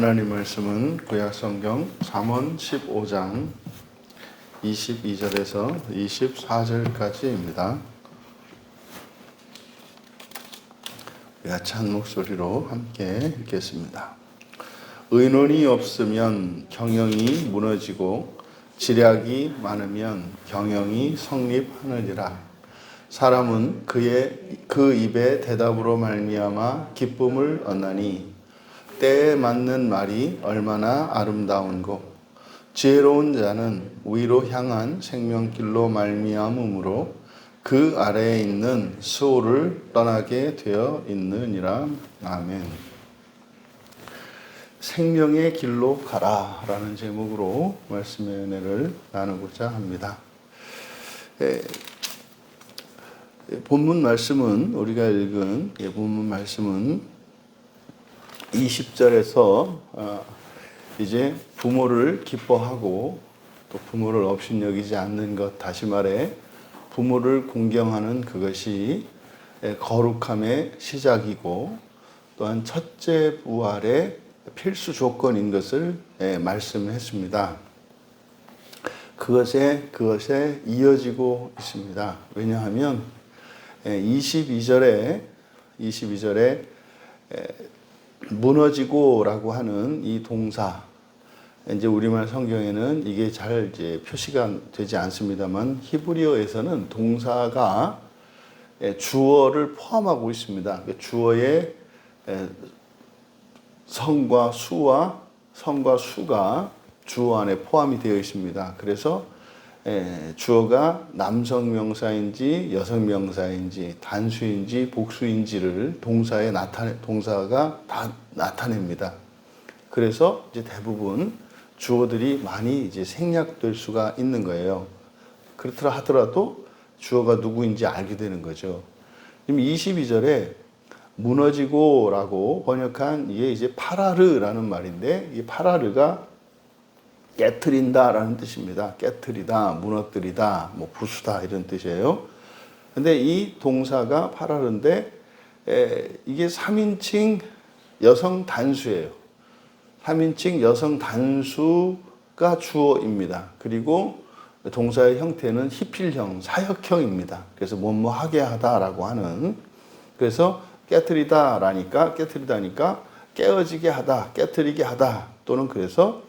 하나님 말씀은 구약성경 잠언 15장 22절에서 24절까지입니다. 야찬 목소리로 함께 읽겠습니다. 의논이 없으면 경영이 무너지고 지략이 많으면 경영이 성립하느니라. 사람은 그 입의 대답으로 말미암아 기쁨을 얻나니 때에 맞는 말이 얼마나 아름다운고 지혜로운 자는 위로 향한 생명길로 말미암음으로 그 아래에 있는 수호를 떠나게 되어 있느니라. 아멘. 생명의 길로 가라 라는 제목으로 말씀의 은혜를 나누고자 합니다. 본문 말씀은 우리가 읽은 본문 말씀은 20절에서 이제 부모를 기뻐하고 또 부모를 업신여기지 않는 것, 다시 말해 부모를 공경하는 그것이 거룩함의 시작이고 또한 첫째 부활의 필수 조건인 것을 말씀했습니다. 그것에 이어지고 있습니다. 왜냐하면 22절에 무너지고라고 하는 이 동사, 이제 우리말 성경에는 이게 잘 이제 표시가 되지 않습니다만 히브리어에서는 동사가 주어를 포함하고 있습니다. 주어의 성과 수가 주어 안에 포함이 되어 있습니다. 그래서 주어가 남성 명사인지 여성 명사인지 단수인지 복수인지를 동사가 다 나타냅니다. 그래서 이제 대부분 주어들이 많이 이제 생략될 수가 있는 거예요. 그렇더라 하더라도 주어가 누구인지 알게 되는 거죠. 지금 22절에 무너지고라고 번역한 이게 이제 파라르라는 말인데, 이 파라르가 깨트린다라는 뜻입니다. 깨트리다, 무너뜨리다, 뭐 부수다 이런 뜻이에요. 근데 이 동사가 파라르인데 이게 3인칭 여성 단수예요. 3인칭 여성 단수가 주어입니다. 그리고 동사의 형태는 히필형, 사역형입니다. 그래서 뭐뭐 하게 하다라고 하는, 그래서 깨트리다니까 깨어지게 하다, 깨트리게 하다, 또는 그래서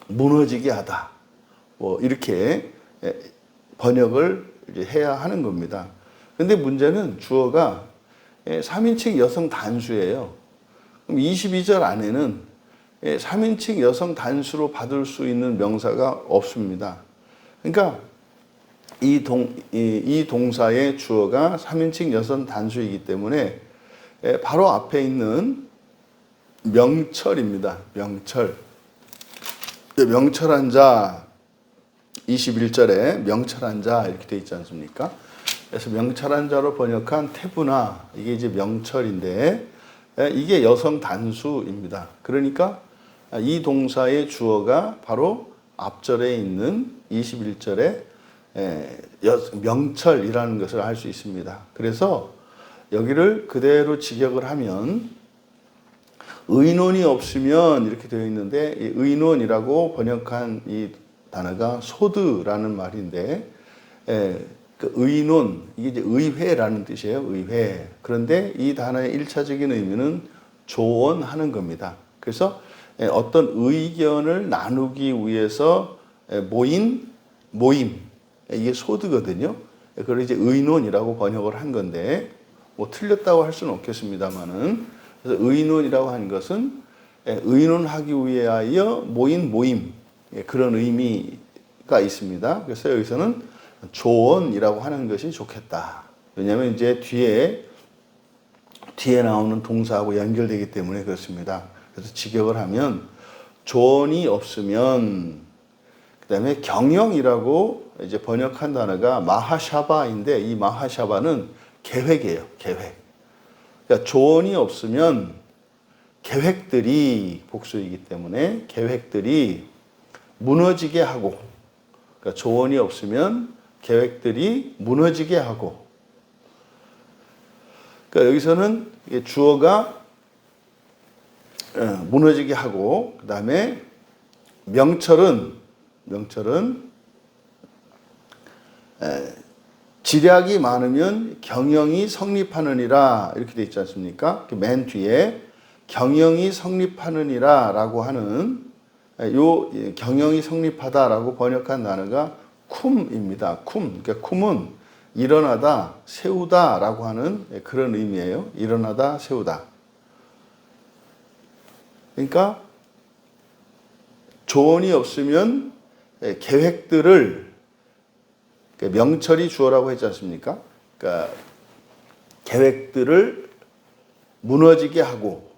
무너지게 하다, 뭐 이렇게 번역을 이제 해야 하는 겁니다. 근데 문제는 주어가 3인칭 여성 단수예요. 그럼 22절 안에는 3인칭 여성 단수로 받을 수 있는 명사가 없습니다. 그러니까 이 동사의 주어가 3인칭 여성 단수이기 때문에 바로 앞에 있는 명철입니다. 명철한 자, 21절에 명철한 자 이렇게 되어 있지 않습니까? 그래서 명철한 자로 번역한 태부나, 이게 이제 명철인데 이게 여성 단수입니다. 그러니까 이 동사의 주어가 바로 앞절에 있는 21절에 명철이라는 것을 알 수 있습니다. 그래서 여기를 그대로 직역을 하면 의논이 없으면 이렇게 되어 있는데, 이 의논이라고 번역한 이 단어가 소드라는 말인데, 그 의논, 이게 이제 의회라는 뜻이에요. 의회. 그런데 이 단어의 1차적인 의미는 조언하는 겁니다. 그래서 어떤 의견을 나누기 위해서 모임, 이게 소드거든요. 그걸 이제 의논이라고 번역을 한 건데, 뭐 틀렸다고 할 수는 없겠습니다만은, 그래서 의논이라고 하는 것은 의논하기 위하여 모임, 그런 의미가 있습니다. 그래서 여기서는 조언이라고 하는 것이 좋겠다. 왜냐하면 이제 뒤에 나오는 동사하고 연결되기 때문에 그렇습니다. 그래서 직역을 하면 조언이 없으면, 그다음에 경영이라고 이제 번역한 단어가 마하샤바인데, 이 마하샤바는 계획이에요. 계획. 그러니까 조언이 없으면 계획들이, 복수이기 때문에 계획들이 무너지게 하고, 그러니까 조언이 없으면 계획들이 무너지게 하고, 그러니까 여기서는 주어가 무너지게 하고, 그 다음에 명철은 지략이 많으면 경영이 성립하느니라 이렇게 돼 있지 않습니까? 맨 뒤에 경영이 성립하느니라 라고 하는 요 경영이 성립하다라고 번역한 단어가 쿰입니다. 그러니까 쿰은 일어나다, 세우다라고 하는 그런 의미예요. 일어나다, 세우다. 그러니까 조언이 없으면 계획들을 명철이 주어라고 했지 않습니까? 그러니까 계획들을 무너지게 하고,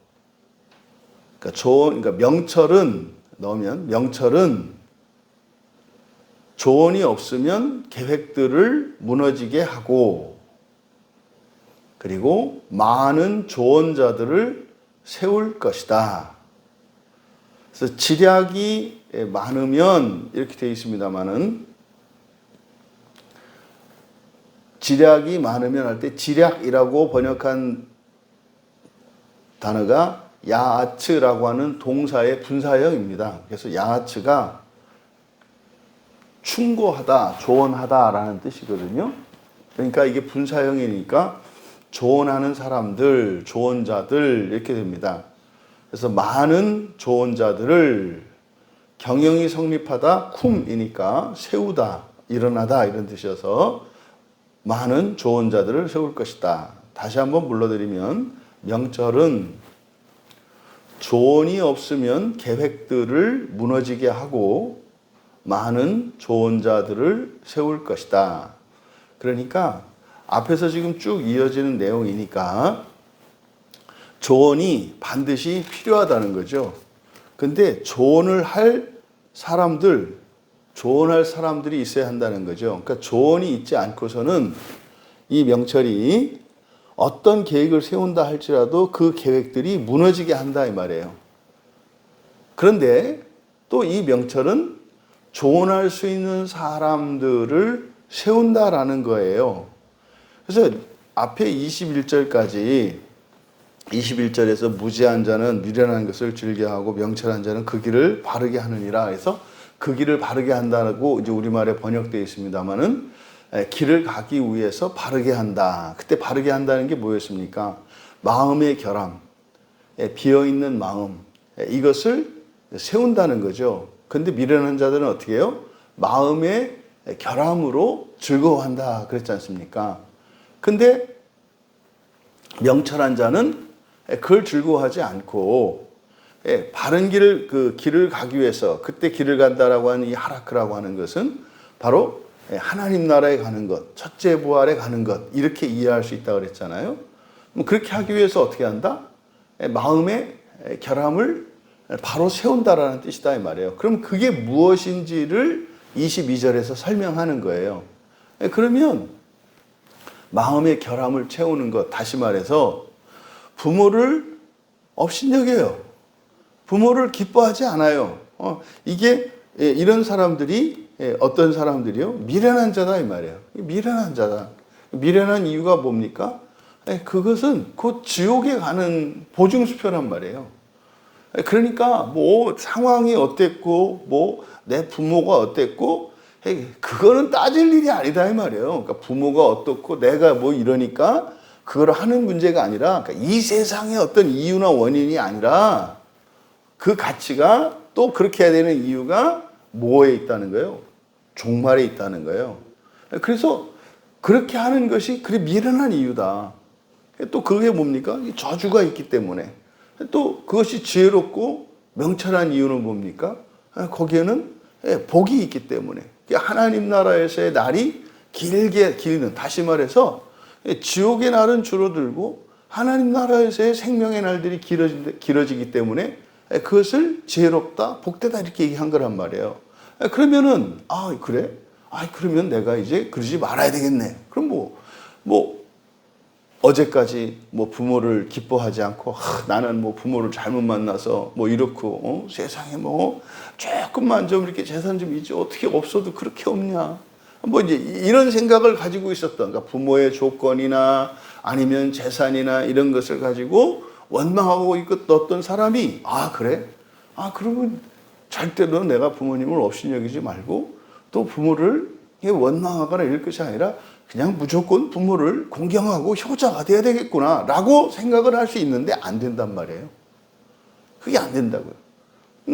그러니까 명철은 넣으면 조언이 없으면 계획들을 무너지게 하고, 그리고 많은 조언자들을 세울 것이다. 그래서 지략이 많으면 이렇게 되어 있습니다만은, 지략이 많으면 할 때 지략이라고 번역한 단어가 야아츠라고 하는 동사의 분사형입니다. 그래서 야아츠가 충고하다, 조언하다라는 뜻이거든요. 그러니까 이게 분사형이니까 조언하는 사람들, 조언자들 이렇게 됩니다. 그래서 많은 조언자들을, 경영이 성립하다, 쿰이니까 세우다, 일어나다 이런 뜻이어서 많은 조언자들을 세울 것이다. 다시 한번 불러드리면, 명철은 조언이 없으면 계획들을 무너지게 하고 많은 조언자들을 세울 것이다. 그러니까 앞에서 지금 쭉 이어지는 내용이니까 조언이 반드시 필요하다는 거죠. 근데 조언할 사람들이 있어야 한다는 거죠. 그러니까 조언이 있지 않고서는 이 명철이 어떤 계획을 세운다 할지라도 그 계획들이 무너지게 한다 이 말이에요. 그런데 또 이 명철은 조언할 수 있는 사람들을 세운다라는 거예요. 그래서 앞에 21절에서 무지한 자는 미련한 것을 즐겨하고 명철한 자는 그 길을 바르게 하느니라. 그래서 그 길을 바르게 한다고 이제 우리말에 번역되어 있습니다만은, 길을 가기 위해서 바르게 한다. 그때 바르게 한다는 게 뭐였습니까? 마음의 결함, 비어있는 마음, 이것을 세운다는 거죠. 근데 미련한 자들은 어떻게 해요? 마음의 결함으로 즐거워한다 그랬지 않습니까? 근데 명철한 자는 그걸 즐거워하지 않고, 바른 길을 가기 위해서, 그때 길을 간다라고 하는 이 하라크라고 하는 것은 바로 하나님 나라에 가는 것, 첫째 부활에 가는 것, 이렇게 이해할 수 있다고 그랬잖아요. 그렇게 하기 위해서 어떻게 한다? 마음의 결함을 바로 세운다라는 뜻이다 이 말이에요. 그럼 그게 무엇인지를 22절에서 설명하는 거예요. 그러면 마음의 결함을 채우는 것, 다시 말해서 부모를 업신여겨요. 부모를 기뻐하지 않아요. 이게 이런 사람들이 어떤 사람들이요? 미련한 자다 이 말이에요. 미련한 자다. 미련한 이유가 뭡니까? 그것은 곧 지옥에 가는 보증수표란 말이에요. 그러니까 뭐 상황이 어땠고 뭐 내 부모가 어땠고 그거는 따질 일이 아니다 이 말이에요. 그러니까 부모가 어떻고 내가 뭐 이러니까 그걸 하는 문제가 아니라, 그러니까 이 세상의 어떤 이유나 원인이 아니라 그 가치가 또 그렇게 해야 되는 이유가 뭐에 있다는 거예요? 종말에 있다는 거예요. 그래서 그렇게 하는 것이 그래 미련한 이유다. 또 그게 뭡니까? 저주가 있기 때문에. 또 그것이 지혜롭고 명철한 이유는 뭡니까? 거기에는 복이 있기 때문에. 하나님 나라에서의 날이 길는, 다시 말해서 지옥의 날은 줄어들고 하나님 나라에서의 생명의 날들이 길어지기 때문에 그것을 지혜롭다, 복되다 이렇게 얘기한 거란 말이에요. 그러면은 그래? 그러면 내가 이제 그러지 말아야 되겠네. 그럼 어제까지 부모를 기뻐하지 않고 나는 부모를 잘못 만나서 이렇고 세상에 조금만 좀 이렇게 재산 좀 있지 어떻게 없어도 그렇게 없냐. 이제 이런 생각을 가지고 있었던, 그러니까 부모의 조건이나 아니면 재산이나 이런 것을 가지고 원망하고 있었던 사람이 아 그래? 아 그러면 절대로 내가 부모님을 없이 여기지 말고 또 부모를 원망하거나 이럴 것이 아니라 그냥 무조건 부모를 공경하고 효자가 돼야 되겠구나 라고 생각을 할 수 있는데 안 된단 말이에요. 그게 안 된다고요.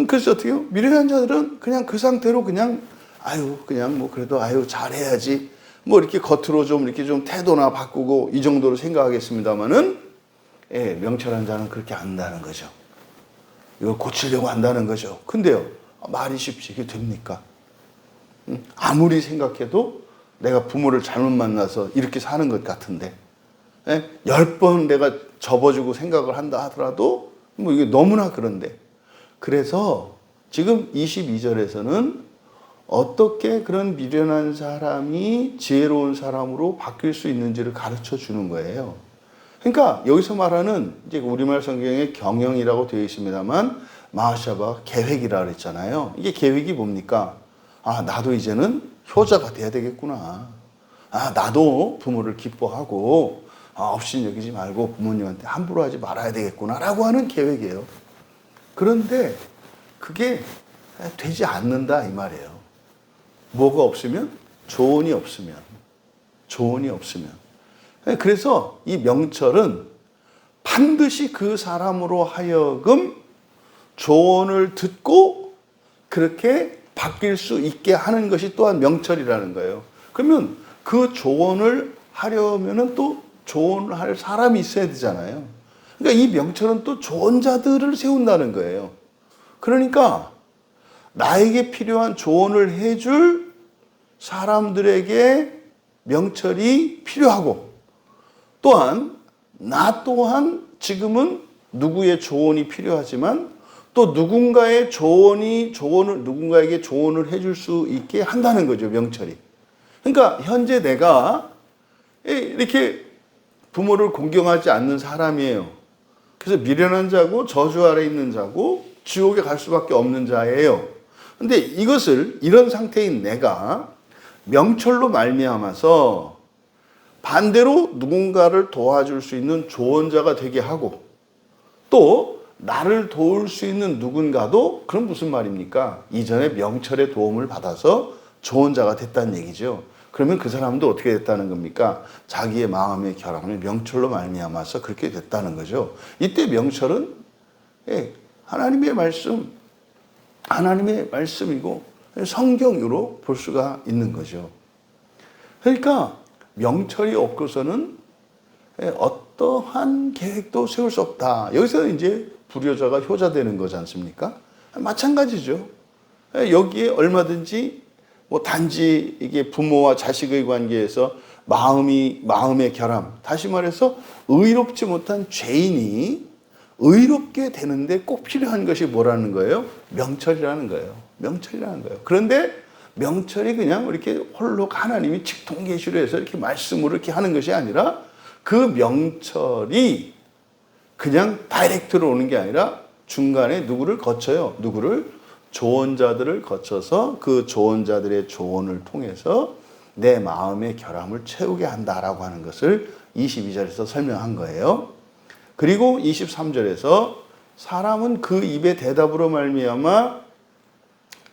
그래서 어떻게 해요? 미련한 자들은 그냥 그 상태로 그냥 그냥 뭐 그래도 잘해야지 뭐 이렇게 겉으로 좀 이렇게 좀 태도나 바꾸고 이 정도로 생각하겠습니다만은 명철한 자는 그렇게 안 한다는 거죠. 이걸 고치려고 한다는 거죠. 근데요, 말이 쉽지 이게 됩니까? 아무리 생각해도 내가 부모를 잘못 만나서 이렇게 사는 것 같은데 10번 내가 접어주고 생각을 한다 하더라도 뭐 이게 너무나 그런데 그래서 지금 22절에서는 어떻게 그런 미련한 사람이 지혜로운 사람으로 바뀔 수 있는지를 가르쳐 주는 거예요. 그러니까 여기서 말하는 이제 우리말 성경에 경영이라고 되어 있습니다만 마하샤바 계획이라 그랬잖아요. 이게 계획이 뭡니까? 아, 나도 이제는 효자가 돼야 되겠구나. 아, 나도 부모를 기뻐하고 없이 여기지 말고 부모님한테 함부로 하지 말아야 되겠구나라고 하는 계획이에요. 그런데 그게 되지 않는다 이 말이에요. 뭐가 없으면? 조언이 없으면. 그래서 이 명철은 반드시 그 사람으로 하여금 조언을 듣고 그렇게 바뀔 수 있게 하는 것이 또한 명철이라는 거예요. 그러면 그 조언을 하려면은 또 조언을 할 사람이 있어야 되잖아요. 그러니까 이 명철은 또 조언자들을 세운다는 거예요. 그러니까 나에게 필요한 조언을 해줄 사람들에게 명철이 필요하고 또한 나 또한 지금은 누구의 조언이 필요하지만 또 누군가의 누군가에게 조언을 해줄 수 있게 한다는 거죠, 명철이. 그러니까 현재 내가 이렇게 부모를 공경하지 않는 사람이에요. 그래서 미련한 자고 저주 아래 있는 자고 지옥에 갈 수밖에 없는 자예요. 근데 이런 상태인 내가 명철로 말미암아서 반대로 누군가를 도와줄 수 있는 조언자가 되게 하고 또 나를 도울 수 있는 누군가도 그럼 무슨 말입니까? 이전에 명철의 도움을 받아서 조언자가 됐다는 얘기죠. 그러면 그 사람도 어떻게 됐다는 겁니까? 자기의 마음의 결함을 명철로 말미암아서 그렇게 됐다는 거죠. 이때 명철은 하나님의 말씀이고 성경으로 볼 수가 있는 거죠. 그러니까 명철이 없고서는 어떠한 계획도 세울 수 없다. 여기서 이제 불효자가 효자 되는 거지 않습니까? 마찬가지죠. 여기에 얼마든지 뭐 단지 이게 부모와 자식의 관계에서 마음의 결함, 다시 말해서 의롭지 못한 죄인이 의롭게 되는데 꼭 필요한 것이 뭐라는 거예요? 명철이라는 거예요. 그런데 명철이 그냥 이렇게 홀로 하나님이 직통계시로 해서 이렇게 말씀으로 이렇게 하는 것이 아니라 그 명철이 그냥 다이렉트로 오는 게 아니라 중간에 누구를 거쳐요? 조언자들을 거쳐서 그 조언자들의 조언을 통해서 내 마음의 결함을 채우게 한다라고 하는 것을 22절에서 설명한 거예요. 그리고 23절에서 사람은 그 입의 대답으로 말미암아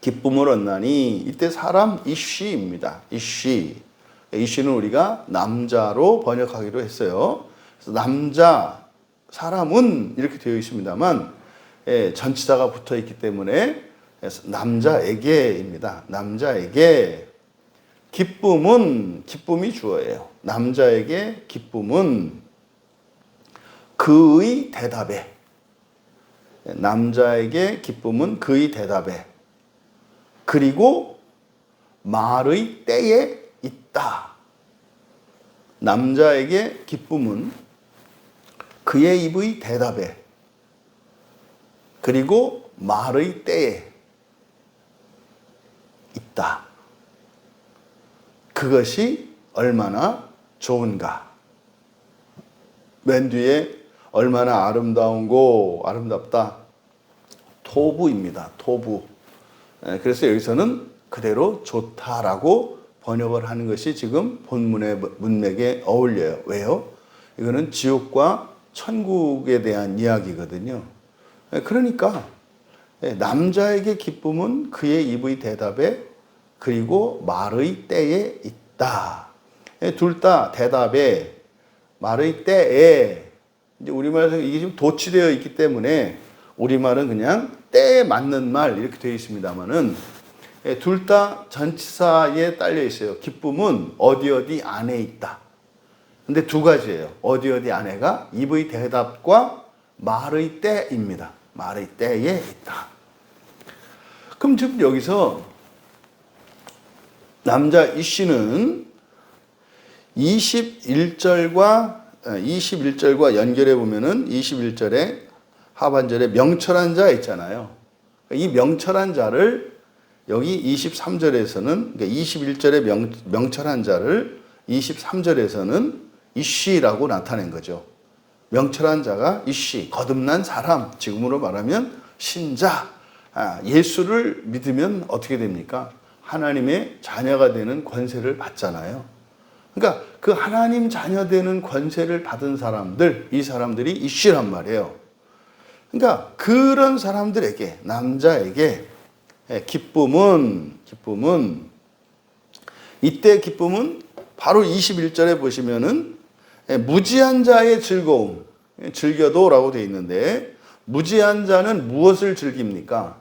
기쁨을 얻나니 이때 사람 이쉬입니다. 이쉬는 우리가 남자로 번역하기로 했어요. 그래서 사람은 이렇게 되어 있습니다만 전치사가 붙어 있기 때문에 남자에게입니다. 남자에게 기쁨이 주어예요. 남자에게 기쁨은 그의 대답에 그리고 말의 때에 있다. 남자에게 기쁨은 그의 입의 대답에 그리고 말의 때에 있다. 그것이 얼마나 좋은가. 맨 뒤에 얼마나 아름답다. 토부입니다. 토부. 그래서 여기서는 그대로 좋다라고 번역을 하는 것이 지금 본문의 문맥에 어울려요. 왜요? 이거는 지옥과 천국에 대한 이야기거든요. 그러니까 남자에게 기쁨은 그의 입의 대답에 그리고 말의 때에 있다. 둘 다 대답에 말의 때에, 이제 우리말에서 이게 지금 도치되어 있기 때문에 우리말은 그냥 때에 맞는 말 이렇게 되어 있습니다만은 둘 다 전치사에 딸려 있어요. 기쁨은 어디 어디 안에 있다. 근데 두 가지예요. 어디 어디 안에가 입의 대답과 말의 때입니다. 말의 때에 있다. 그럼 지금 여기서 남자 이 씨는 21절과 연결해 보면은 21절에 하반절에 명철한 자 있잖아요. 이 명철한 자를 여기 23절에서는, 그러니까 21절에 명철한 자를 23절에서는 이씨라고 나타낸 거죠. 명철한 자가 이씨, 거듭난 사람, 지금으로 말하면 신자. 예수를 믿으면 어떻게 됩니까? 하나님의 자녀가 되는 권세를 받잖아요. 그러니까 그 하나님 자녀 되는 권세를 받은 사람들, 이 사람들이 이씨란 말이에요. 그러니까 그런 사람들에게, 남자에게 기쁨은 이때 기쁨은 바로 21절에 보시면은 무지한 자의 즐거움, 즐겨도라고 되어 있는데, 무지한 자는 무엇을 즐깁니까?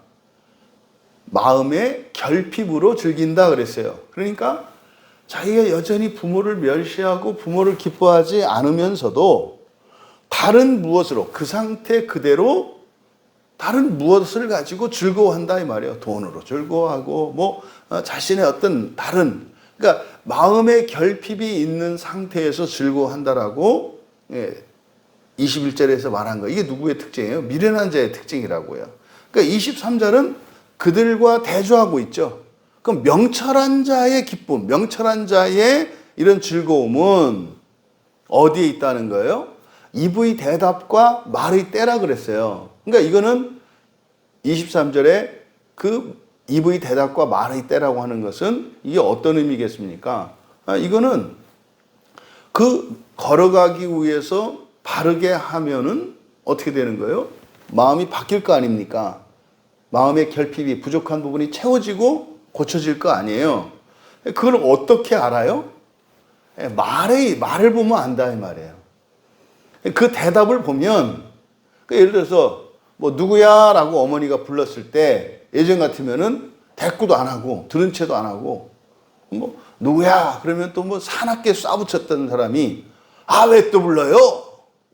마음의 결핍으로 즐긴다 그랬어요. 그러니까 자기가 여전히 부모를 멸시하고 부모를 기뻐하지 않으면서도 다른 무엇으로, 그 상태 그대로 다른 무엇을 가지고 즐거워한다 이 말이에요. 돈으로 즐거워하고 자신의 어떤 다른, 그러니까 마음의 결핍이 있는 상태에서 즐거워한다라고 21절에서 말한 거. 이게 누구의 특징이에요? 미련한 자의 특징이라고요. 그러니까 23절은 그들과 대조하고 있죠. 그럼 명철한 자의 기쁨, 명철한 자의 이런 즐거움은 어디에 있다는 거예요? 입의 대답과 말의 때라 그랬어요. 그러니까 이거는 23절에 그 입의 대답과 말의 때라고 하는 것은 이게 어떤 의미겠습니까? 이거는 그 걸어가기 위해서 바르게 하면은 어떻게 되는 거예요? 마음이 바뀔 거 아닙니까? 마음의 결핍이, 부족한 부분이 채워지고 고쳐질 거 아니에요. 그걸 어떻게 알아요? 말을 보면 안다 이 말이에요. 그 대답을 보면, 예를 들어서 누구야? 라고 어머니가 불렀을 때 예전 같으면은 대꾸도 안 하고 들은 채도 안 하고 누구야? 그러면 또 사납게 쏴붙였던 사람이 왜 또 불러요?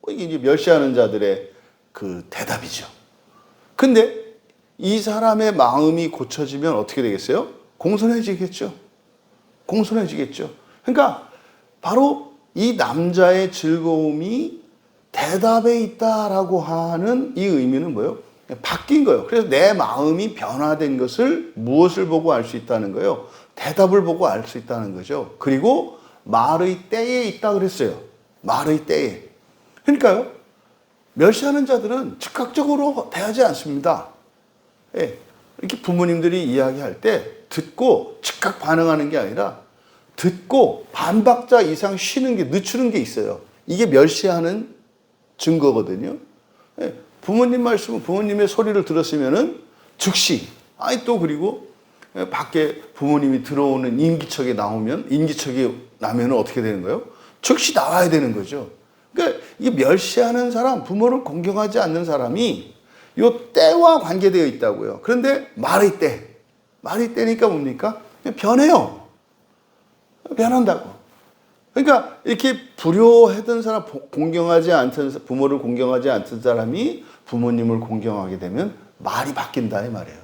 이게 이제 멸시하는 자들의 그 대답이죠. 근데 이 사람의 마음이 고쳐지면 어떻게 되겠어요? 공손해지겠죠. 공손해지겠죠. 그러니까 바로 이 남자의 즐거움이 대답에 있다라고 하는 이 의미는 뭐예요? 바뀐 거예요. 그래서 내 마음이 변화된 것을 무엇을 보고 알 수 있다는 거예요? 대답을 보고 알 수 있다는 거죠. 그리고 말의 때에 있다 그랬어요. 말의 때에. 그러니까요, 멸시하는 자들은 즉각적으로 대하지 않습니다. 이렇게 부모님들이 이야기할 때 듣고 즉각 반응하는 게 아니라 듣고 반박자 이상 쉬는 게, 늦추는 게 있어요. 이게 멸시하는 증거거든요. 부모님 말씀은, 부모님의 소리를 들었으면은 즉시, 그리고 밖에 부모님이 들어오는 인기척이 나면은 어떻게 되는 거예요? 즉시 나와야 되는 거죠. 그러니까 이게 멸시하는 사람, 부모를 공경하지 않는 사람이 요 때와 관계되어 있다고요. 그런데 말이 때니까 뭡니까? 변해요. 변한다고. 그러니까 이렇게 불효했던 사람, 부모를 공경하지 않던 사람이 부모님을 공경하게 되면 말이 바뀐다 이 말이에요.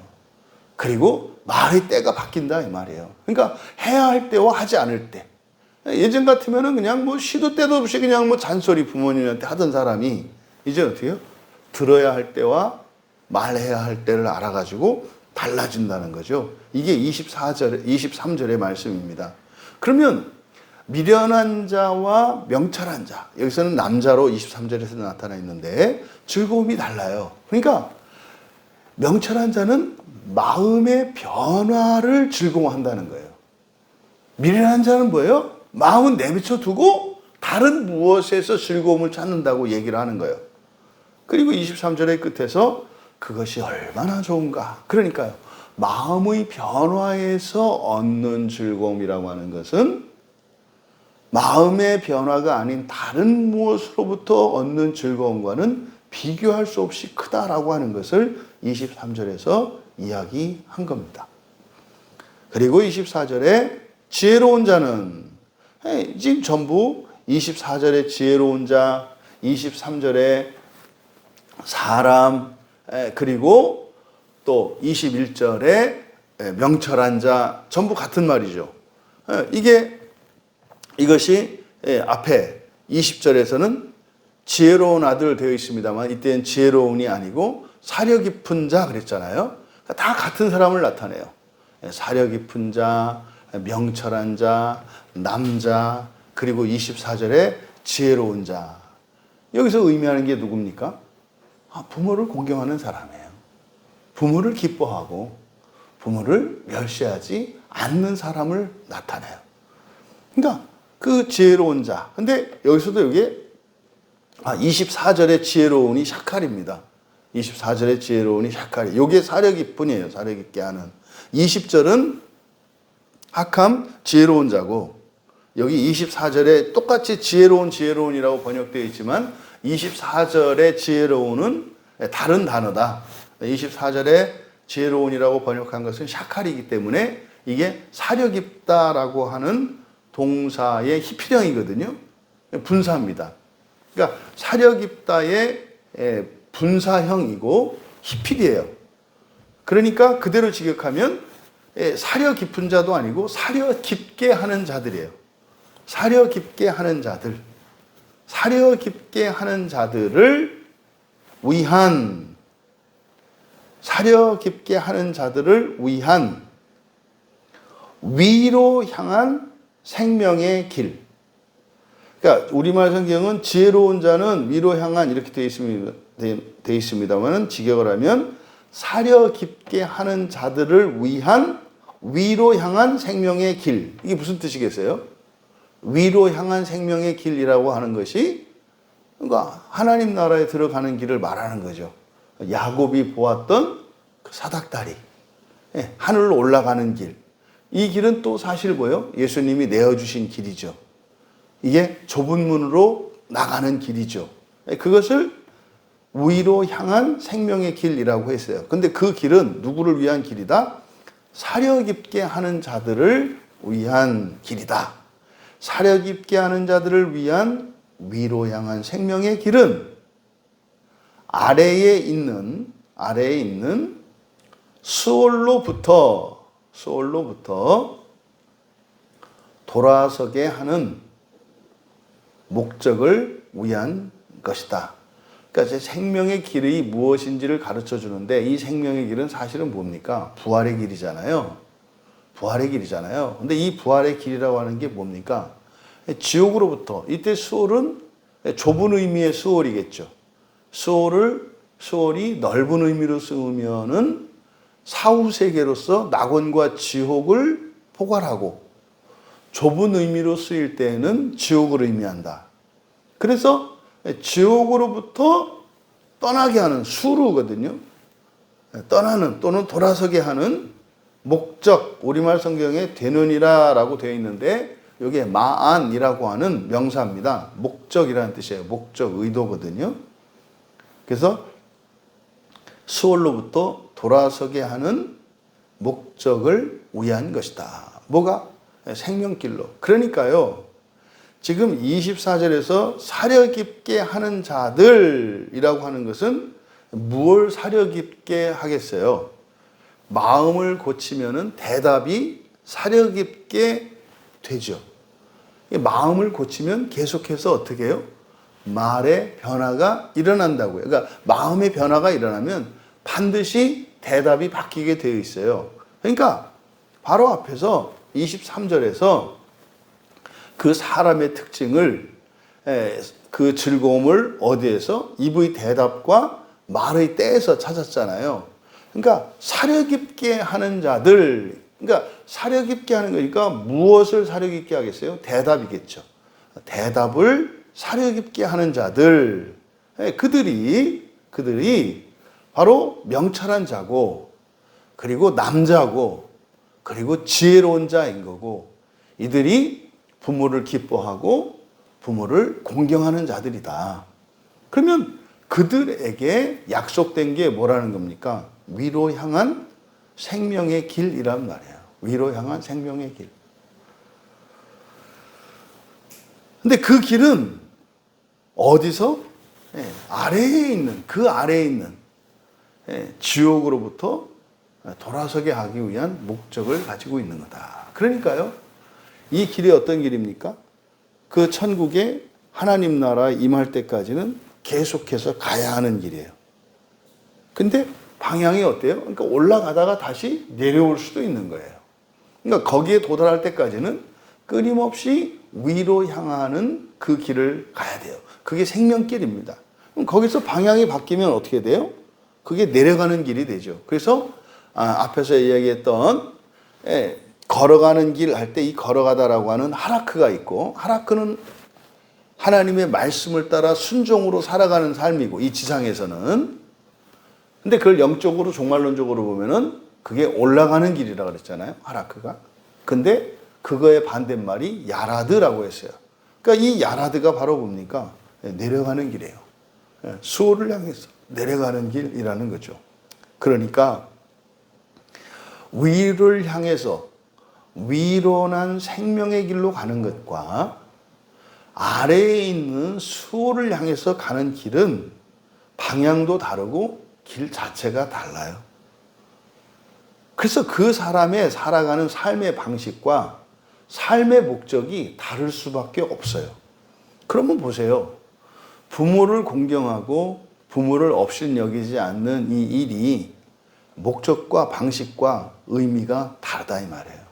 그리고 말의 때가 바뀐다 이 말이에요. 그러니까 해야 할 때와 하지 않을 때. 예전 같으면은 그냥 시도 때도 없이 그냥 잔소리 부모님한테 하던 사람이 이제 어떻게 해요? 들어야 할 때와 말해야 할 때를 알아가지고 달라진다는 거죠. 이게 23절의 말씀입니다. 그러면 미련한 자와 명철한 자, 여기서는 남자로 23절에서 나타나 있는데 즐거움이 달라요. 그러니까 명철한 자는 마음의 변화를 즐거워한다는 거예요. 미련한 자는 뭐예요? 마음은 내비쳐 두고 다른 무엇에서 즐거움을 찾는다고 얘기를 하는 거예요. 그리고 23절의 끝에서 그것이 얼마나 좋은가. 그러니까요. 마음의 변화에서 얻는 즐거움이라고 하는 것은 마음의 변화가 아닌 다른 무엇으로부터 얻는 즐거움과는 비교할 수 없이 크다라고 하는 것을 23절에서 이야기한 겁니다. 그리고 24절에 지혜로운 자는 지금 전부 24절에 지혜로운 자, 23절에 사람, 그리고 또 21절에 명철한 자, 전부 같은 말이죠. 이것이 앞에 20절에서는 지혜로운 아들 되어 있습니다만 이때는 지혜로운이 아니고 사려 깊은 자 그랬잖아요. 다 같은 사람을 나타내요. 사려 깊은 자, 명철한 자, 남자, 그리고 24절에 지혜로운 자. 여기서 의미하는 게 누굽니까? 부모를 공경하는 사람이에요. 부모를 기뻐하고 부모를 멸시하지 않는 사람을 나타내요. 그러니까 그 지혜로운 자. 근데 여기서도 이게 24절의 지혜로운이 샤칼입니다. 24절의 지혜로운이 샤칼이. 이게 사려 깊은이에요. 사려 깊게 하는. 20절은 학함 지혜로운 자고 여기 24절에 똑같이 지혜로운이라고 번역되어 있지만 24절의 지혜로운은 다른 단어다. 24절에 지혜로운이라고 번역한 것은 샤칼이기 때문에 이게 사려 깊다라고 하는 동사의 히필형이거든요. 분사입니다. 그러니까 사려 깊다의 분사형이고 히필이에요. 그러니까 그대로 직역하면 사려 깊은 자도 아니고 사려 깊게 하는 자들이에요. 사려 깊게 하는 자들. 사려 깊게 하는 자들을 위한, 사려 깊게 하는 자들을 위한 위로 향한 생명의 길. 그러니까 우리말 성경은 지혜로운 자는 위로 향한 이렇게 되어 있습니다만 직역을 하면 사려 깊게 하는 자들을 위한 위로 향한 생명의 길. 이게 무슨 뜻이겠어요? 위로 향한 생명의 길이라고 하는 것이 그러니까 하나님 나라에 들어가는 길을 말하는 거죠. 야곱이 보았던 그 사닥다리, 하늘로 올라가는 길. 이 길은 또 사실 뭐예요? 예수님이 내어주신 길이죠. 이게 좁은 문으로 나가는 길이죠. 그것을 위로 향한 생명의 길이라고 했어요. 근데 그 길은 누구를 위한 길이다? 사려 깊게 하는 자들을 위한 길이다. 사려 깊게 하는 자들을 위한 위로 향한 생명의 길은 아래에 있는 수월로부터 돌아서게 하는 목적을 위한 것이다. 그러니까 생명의 길이 무엇인지를 가르쳐 주는데 이 생명의 길은 사실은 뭡니까? 부활의 길이잖아요. 부활의 길이잖아요. 근데 이 부활의 길이라고 하는 게 뭡니까? 지옥으로부터. 이때 수월은 좁은 의미의 수월이겠죠. 수월이 넓은 의미로 쓰면은 사후세계로서 낙원과 지옥을 포괄하고 좁은 의미로 쓰일 때에는 지옥을 의미한다. 그래서 지옥으로부터 떠나게 하는 수루거든요. 떠나는 또는 돌아서게 하는 목적, 우리말 성경에 되느니라라고 되어 있는데 여기에 마안이라고 하는 명사입니다. 목적이라는 뜻이에요. 목적, 의도거든요. 그래서 수월로부터 돌아서게 하는 목적을 위한 것이다. 뭐가? 생명길로. 그러니까요. 지금 24절에서 사려 깊게 하는 자들이라고 하는 것은 무엇을 사려 깊게 하겠어요? 마음을 고치면은 대답이 사려 깊게 되죠. 마음을 고치면 계속해서 어떻게 해요? 말의 변화가 일어난다고요. 그러니까 마음의 변화가 일어나면 반드시 대답이 바뀌게 되어 있어요. 그러니까 바로 앞에서 23절에서 그 사람의 특징을, 그 즐거움을 어디에서? 입의 대답과 말의 때에서 찾았잖아요. 그러니까 사려 깊게 하는 자들, 그러니까 사려 깊게 하는 거니까 무엇을 사려 깊게 하겠어요? 대답이겠죠. 대답을 사려 깊게 하는 자들, 그들이 바로 명철한 자고, 그리고 남자고, 그리고 지혜로운 자인 거고, 이들이 부모를 기뻐하고 부모를 공경하는 자들이다. 그러면 그들에게 약속된 게 뭐라는 겁니까? 위로 향한 생명의 길이란 말이에요. 위로 향한 생명의 길. 근데 그 길은 어디서? 아래에 있는, 그 아래에 있는 지옥으로부터 돌아서게 하기 위한 목적을 가지고 있는 거다. 그러니까요, 이 길이 어떤 길입니까? 그 천국에 하나님 나라에 임할 때까지는 계속해서 가야 하는 길이에요. 근데 방향이 어때요? 그러니까 올라가다가 다시 내려올 수도 있는 거예요. 그러니까 거기에 도달할 때까지는 끊임없이 위로 향하는 그 길을 가야 돼요. 그게 생명길입니다. 그럼 거기서 방향이 바뀌면 어떻게 돼요? 그게 내려가는 길이 되죠. 그래서 앞에서 이야기했던 걸어가는 길 할 때 이 걸어가다라고 하는 하라크가 있고, 하라크는 하나님의 말씀을 따라 순종으로 살아가는 삶이고, 이 지상에서는. 근데 그걸 영적으로 종말론적으로 보면은 그게 올라가는 길이라 그랬잖아요, 하라크가. 근데 그거의 반대말이 야라드라고 했어요. 그러니까 이 야라드가 바로 뭡니까? 내려가는 길이에요. 수호를 향해서 내려가는 길이라는 거죠. 그러니까 위를 향해서 위로난 생명의 길로 가는 것과 아래에 있는 수호를 향해서 가는 길은 방향도 다르고 길 자체가 달라요. 그래서 그 사람의 살아가는 삶의 방식과 삶의 목적이 다를 수밖에 없어요. 그러면 보세요. 부모를 공경하고 부모를 업신여기지 않는 이 일이 목적과 방식과 의미가 다르다 이 말이에요.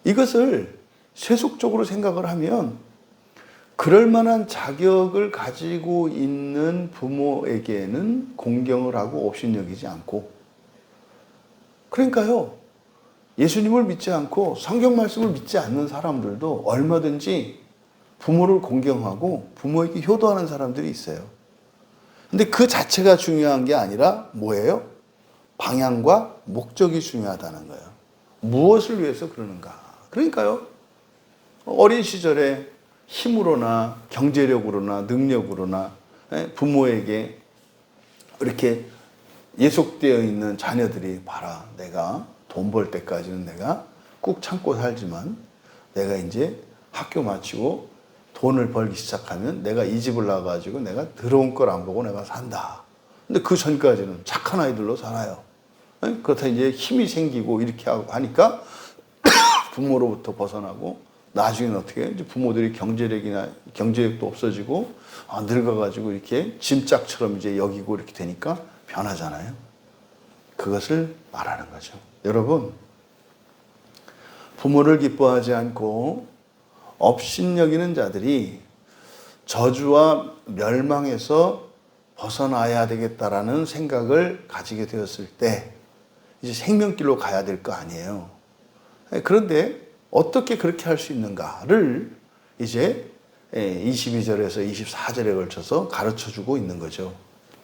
이것을 세속적으로 생각을 하면 그럴 만한 자격을 가지고 있는 부모에게는 공경을 하고 업신여기지 않고, 그러니까요, 예수님을 믿지 않고 성경 말씀을 믿지 않는 사람들도 얼마든지 부모를 공경하고 부모에게 효도하는 사람들이 있어요. 근데 그 자체가 중요한 게 아니라 뭐예요? 방향과 목적이 중요하다는 거예요. 무엇을 위해서 그러는가? 그러니까요, 어린 시절에 힘으로나 경제력으로나 능력으로나 부모에게 이렇게 예속되어 있는 자녀들이, 봐라, 내가 돈 벌 때까지는 내가 꾹 참고 살지만 내가 이제 학교 마치고 돈을 벌기 시작하면 내가 이 집을 나가지고 내가 더러운 걸 안 보고 내가 산다. 근데 그 전까지는 착한 아이들로 살아요. 그렇다 이제 힘이 생기고 이렇게 하고 하니까 부모로부터 벗어나고, 나중에는 어떻게 해요? 이제 부모들이 경제력도 없어지고 늙어가지고 이렇게 짐짝처럼 이제 여기고 이렇게 되니까 변하잖아요. 그것을 말하는 거죠. 여러분, 부모를 기뻐하지 않고 업신여기는 자들이 저주와 멸망에서 벗어나야 되겠다라는 생각을 가지게 되었을 때 이제 생명길로 가야 될 거 아니에요. 그런데 어떻게 그렇게 할 수 있는가를 이제 22절에서 24절에 걸쳐서 가르쳐주고 있는 거죠.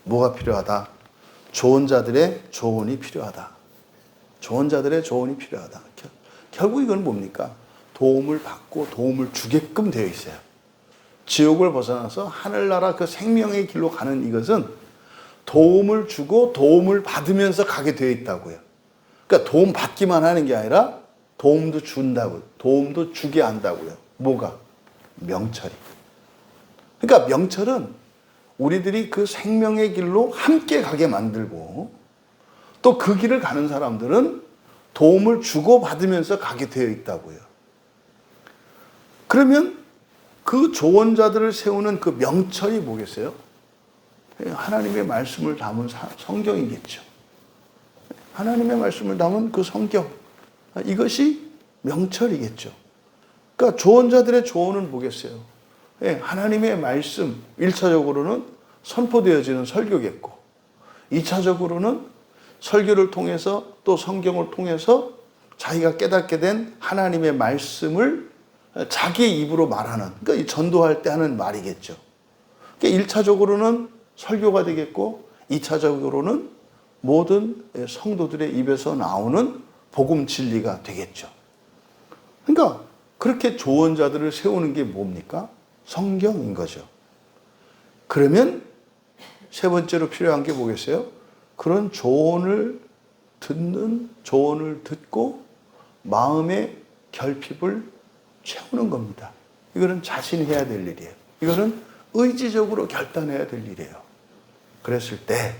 뭐가 필요하다? 좋은 자들의 조언이 필요하다. 좋은 자들의 조언이 필요하다. 결국 이건 뭡니까? 도움을 받고 도움을 주게끔 되어 있어요. 지옥을 벗어나서 하늘나라 그 생명의 길로 가는 이것은 도움을 주고 도움을 받으면서 가게 되어 있다고요. 그러니까 도움 받기만 하는 게 아니라 도움도 준다고요. 도움도 주게 한다고요. 뭐가? 명철이. 그러니까 명철은 우리들이 그 생명의 길로 함께 가게 만들고, 또 그 길을 가는 사람들은 도움을 주고 받으면서 가게 되어 있다고요. 그러면 그 조언자들을 세우는 그 명철이 뭐겠어요? 하나님의 말씀을 담은 성경이겠죠. 하나님의 말씀을 담은 그 성경, 이것이 명철이겠죠. 그러니까 조언자들의 조언은 뭐겠어요? 하나님의 말씀, 1차적으로는 선포되어지는 설교겠고, 2차적으로는 설교를 통해서 또 성경을 통해서 자기가 깨닫게 된 하나님의 말씀을 자기 입으로 말하는, 그러니까 이 전도할 때 하는 말이겠죠. 그러니까 1차적으로는 설교가 되겠고 2차적으로는 모든 성도들의 입에서 나오는 복음 진리가 되겠죠. 그러니까 그렇게 조언자들을 세우는 게 뭡니까? 성경인 거죠. 그러면 세 번째로 필요한 게 뭐겠어요? 그런 조언을 듣고 마음의 결핍을 채우는 겁니다. 이거는 자신이 해야 될 일이에요. 이거는 의지적으로 결단해야 될 일이에요. 그랬을 때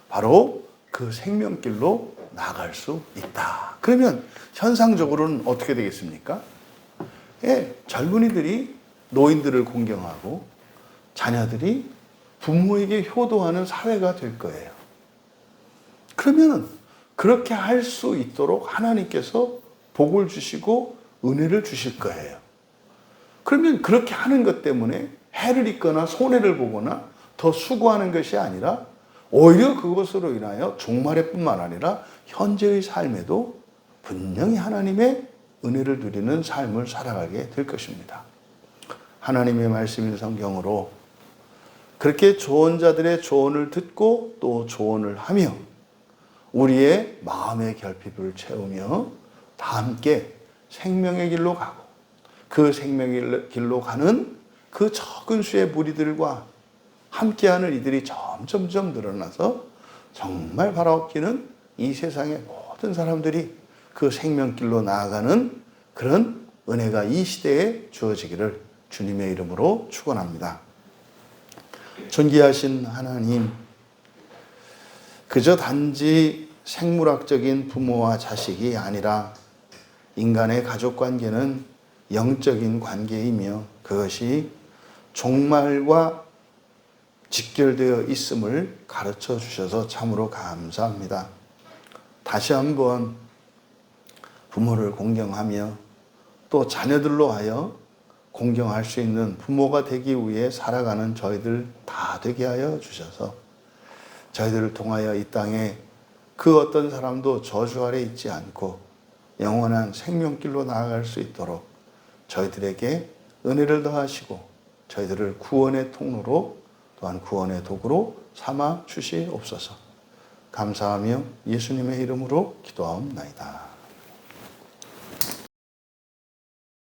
바로 그 생명길로 나아갈 수 있다. 그러면 현상적으로는 어떻게 되겠습니까? 젊은이들이 노인들을 공경하고 자녀들이 부모에게 효도하는 사회가 될 거예요. 그러면 그렇게 할 수 있도록 하나님께서 복을 주시고 은혜를 주실 거예요. 그러면 그렇게 하는 것 때문에 해를 입거나 손해를 보거나 더 수고하는 것이 아니라 오히려 그것으로 인하여 종말의 뿐만 아니라 현재의 삶에도 분명히 하나님의 은혜를 누리는 삶을 살아가게 될 것입니다. 하나님의 말씀인 성경으로 그렇게 조언자들의 조언을 듣고 또 조언을 하며 우리의 마음의 결핍을 채우며 다 함께 생명의 길로 가고 그 생명의 길로 가는 그 적은 수의 무리들과 함께하는 이들이 점점점 늘어나서 정말 바라옵기는 이 세상의 모든 사람들이 그 생명길로 나아가는 그런 은혜가 이 시대에 주어지기를 주님의 이름으로 축원합니다. 존귀하신 하나님, 그저 단지 생물학적인 부모와 자식이 아니라 인간의 가족관계는 영적인 관계이며 그것이 종말과 직결되어 있음을 가르쳐 주셔서 참으로 감사합니다. 다시 한번 부모를 공경하며 또 자녀들로 하여 공경할 수 있는 부모가 되기 위해 살아가는 저희들 다 되게 하여 주셔서 저희들을 통하여 이 땅에 그 어떤 사람도 저주 아래 있지 않고 영원한 생명길로 나아갈 수 있도록 저희들에게 은혜를 더하시고 저희들을 구원의 통로로 또한 구원의 도구로 삼아 주시옵소서. 감사하며 예수님의 이름으로 기도하옵나이다.